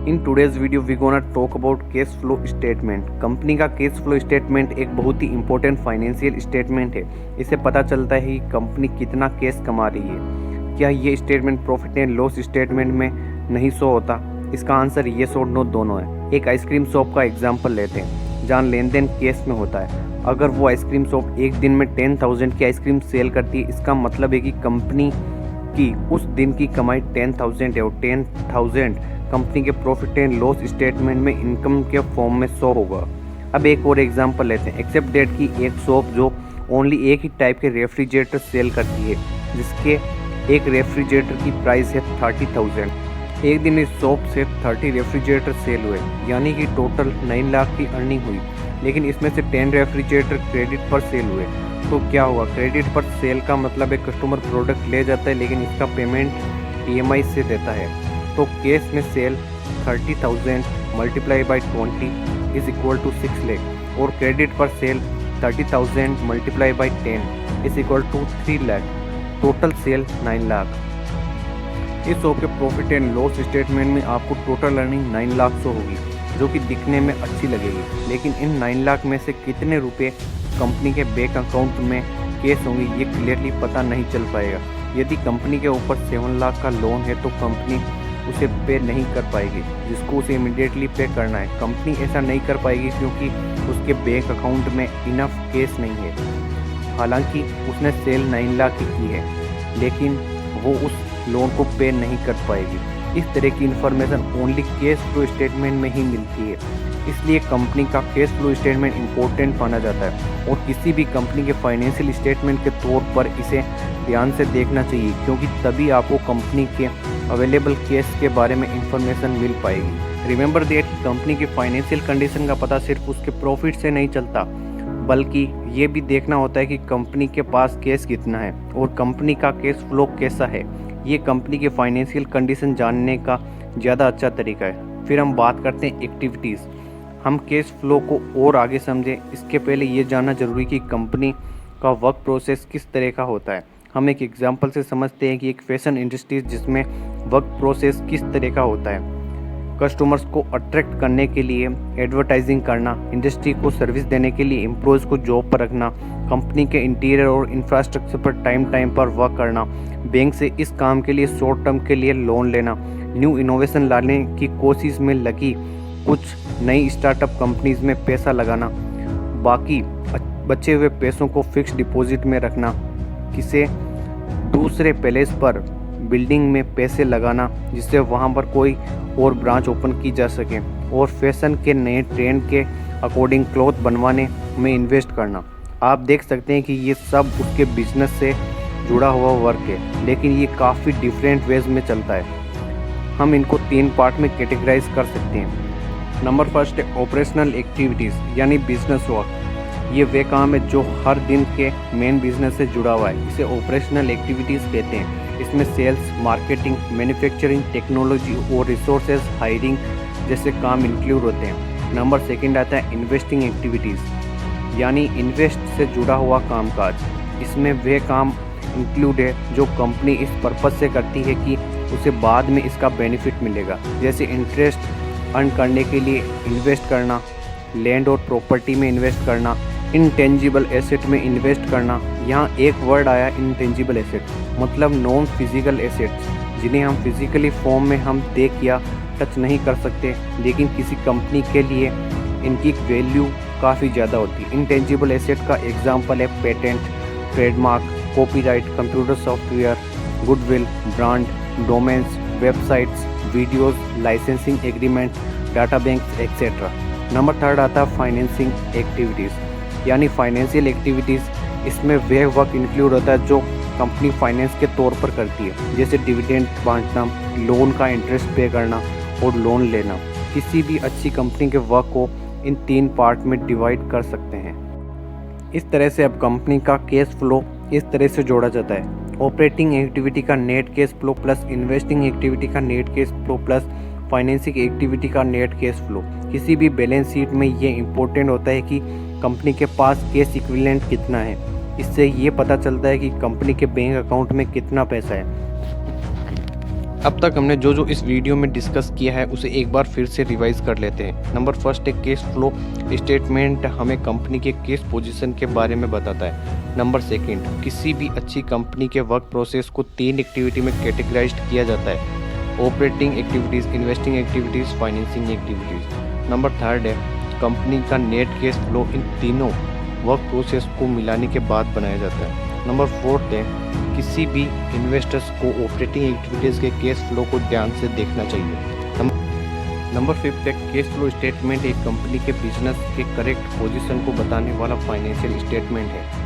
In today's video we gonna talk about cash flow statement. Company का cash flow statement एक बहुत ही important financial statement है। इससे पता चलता है कि कंपनी कितना कैश कमा रही है। क्या ये statement profit and loss statement में नहीं शो होता? इसका आंसर येस और नो दोनों है। एक आइसक्रीम शॉप का एग्जाम्पल लेते हैं जहाँ लेन देन कैश में होता है। अगर वो आइसक्रीम शॉप एक दिन में 10,000 की आइसक्रीम सेल करती है, इसका मतलब है कि कंपनी की उस दिन की कमाई 10,000 है और 10,000 कंपनी के प्रॉफिट एंड लॉस स्टेटमेंट में इनकम के फॉर्म में शो होगा। अब एक और एग्जांपल लेते हैं। एक्सेप्ट डेट की एक शॉप जो ओनली एक ही टाइप के रेफ्रिजरेटर सेल करती है, जिसके एक रेफ्रिजरेटर की प्राइस है 30,000। एक दिन इस शॉप से 30 रेफ्रिजरेटर सेल हुए, यानी कि टोटल 9 लाख की अर्निंग हुई। लेकिन इसमें से 10 रेफ्रिजरेटर क्रेडिट पर सेल हुए। तो क्या हुआ? क्रेडिट पर सेल का मतलब है कस्टमर प्रोडक्ट ले जाता है, लेकिन इसका पेमेंट EMI से देता है। तो केस में sale 30,000 multiply by 20 is equal to 6 lakh और क्रेडिट पर sale 30,000 multiply by 10 is equal to 3 lakh. Total sale 9 lakh. इस शॉप के प्रॉफिट एंड लॉस स्टेटमेंट में आपको टोटल अर्निंग 9 लाख शो होगी, जो कि दिखने में अच्छी लगेगी। लेकिन इन 9 लाख में से कितने रुपए कंपनी के बैंक अकाउंट में कैश होंगे, ये क्लियरली पता नहीं चल पाएगा। यदि कंपनी के ऊपर 7 लाख का लोन है तो कंपनी उसे पे नहीं कर पाएगी, जिसको उसे इमीडिएटली पे करना है। कंपनी ऐसा नहीं कर पाएगी क्योंकि उसके बैंक अकाउंट में इनफ कैश नहीं है। हालांकि उसने सेल 9 लाख की है, लेकिन वो उस लोन को पे नहीं कर पाएगी। इस तरह की information only cash flow statement में ही मिलती है। इसलिए कंपनी का कैश फ्लो स्टेटमेंट इम्पोर्टेंट माना जाता है और किसी भी कंपनी के फाइनेंशियल स्टेटमेंट के तौर पर इसे ध्यान से देखना चाहिए, क्योंकि तभी आपको कंपनी के अवेलेबल कैश के बारे में इंफॉर्मेशन मिल पाएगी। रिमेंबर दैट कंपनी की फाइनेंशियल कंडीशन का पता सिर्फ उसके प्रॉफिट से नहीं चलता, बल्कि ये भी देखना होता है कि कंपनी के पास कैश कितना है और कंपनी का कैश फ्लो कैसा है। ये कंपनी के फाइनेंशियल कंडीशन जानने का ज़्यादा अच्छा तरीका है। फिर हम बात करते हैं एक्टिविटीज़। हम कैश फ्लो को और आगे समझें, इसके पहले ये जानना जरूरी कि कंपनी का वर्क प्रोसेस किस तरह का होता है। हम एक एग्जांपल से समझते हैं कि एक फैशन इंडस्ट्री जिसमें वर्क प्रोसेस किस तरह का होता है। कस्टमर्स को अट्रैक्ट करने के लिए एडवर्टाइजिंग करना, इंडस्ट्री को सर्विस देने के लिए एम्प्लॉयज़ को जॉब पर रखना, कंपनी के इंटीरियर और इंफ्रास्ट्रक्चर पर टाइम पर वर्क करना, बैंक से इस काम के लिए शॉर्ट टर्म के लिए लोन लेना, न्यू इनोवेशन लाने की कोशिश में लगी कुछ नई स्टार्टअप कंपनीज में पैसा लगाना, बाकी बचे हुए पैसों को फिक्स डिपॉजिट में रखना, किसी दूसरे पैलेस पर बिल्डिंग में पैसे लगाना जिससे वहां पर कोई और ब्रांच ओपन की जा सके, और फैशन के नए ट्रेंड के अकॉर्डिंग क्लॉथ बनवाने में इन्वेस्ट करना। आप देख सकते हैं कि ये सब उसके बिजनेस से जुड़ा हुआ वर्क है, लेकिन ये काफ़ी डिफरेंट वेज में चलता है। हम इनको 3 पार्ट में कैटेगराइज कर सकते हैं। नंबर फर्स्ट है ऑपरेशनल एक्टिविटीज़, यानी बिजनेस वर्क। ये वे काम है जो हर दिन के मेन बिजनेस से जुड़ा हुआ है। इसे ऑपरेशनल एक्टिविटीज़ कहते हैं। इसमें सेल्स, मार्केटिंग, मैन्युफैक्चरिंग, टेक्नोलॉजी और रिसोर्सेज हायरिंग जैसे काम इंक्लूड होते हैं। नंबर सेकंड आता है इन्वेस्टिंग एक्टिविटीज़, यानी इन्वेस्ट से जुड़ा हुआ कामकाज। इसमें वे काम इंक्लूड है जो कंपनी इस पर्पज़ से करती है कि उसे बाद में इसका बेनिफिट मिलेगा, जैसे इंटरेस्ट अर्न करने के लिए इन्वेस्ट करना, लैंड और प्रॉपर्टी में इन्वेस्ट करना, इनटेंजिबल एसेट में इन्वेस्ट करना। यहाँ एक वर्ड आया इनटेंजिबल एसेट, मतलब नॉन फिजिकल एसेट्स, जिन्हें हम फिजिकली फॉर्म में हम देख या टच नहीं कर सकते, लेकिन किसी कंपनी के लिए इनकी वैल्यू काफ़ी ज़्यादा होती है। इनटेंजिबल एसेट का एग्जाम्पल है patent, trademark, copyright, computer software, goodwill, brand, domains, websites, videos, licensing agreement, data banks etcetera. Number third आता है फाइनेंसिंग एक्टिविटीज़, यानी फाइनेंशियल एक्टिविटीज़। इसमें वह वर्क इंक्लूड होता है जो कंपनी फाइनेंस के तौर पर करती है, जैसे डिविडेंड बांटना, लोन का इंटरेस्ट पे करना और लोन लेना। किसी भी अच्छी कंपनी के वर्क को इन 3 पार्ट में डिवाइड कर सकते हैं। इस तरह से अब कंपनी का कैश फ्लो इस तरह से जोड़ा जाता है। ऑपरेटिंग एक्टिविटी का net cash flow plus investing activity का net cash flow plus financing activity का नेट कैश फ्लो। किसी भी बैलेंस शीट में ये इम्पोर्टेंट होता है कि कंपनी के पास कैश इक्विवेलेंट कितना है। इससे ये पता चलता है कि कंपनी के बैंक अकाउंट में कितना पैसा है। अब तक हमने जो जो इस वीडियो में डिस्कस किया है उसे एक बार फिर से रिवाइज कर लेते हैं। नंबर फर्स्ट है केस फ्लो स्टेटमेंट हमें कंपनी के केस पोजीशन के बारे में बताता है। नंबर सेकंड, किसी भी अच्छी कंपनी के वर्क प्रोसेस को 3 एक्टिविटी में कैटेगराइज्ड किया जाता है: operating activities, investing activities, financing activities. Number third है कंपनी का नेट केस फ्लो इन तीनों वर्क प्रोसेस को मिलाने के बाद बनाया जाता है। नंबर फोर्थ है किसी भी इन्वेस्टर्स को ऑपरेटिंग एक्टिविटीज़ के केस फ्लो को ध्यान से देखना चाहिए। नंबर फिफ्थ है केस फ्लो स्टेटमेंट एक कंपनी के बिजनेस के करेक्ट पोजीशन को बताने वाला फाइनेंशियल स्टेटमेंट है।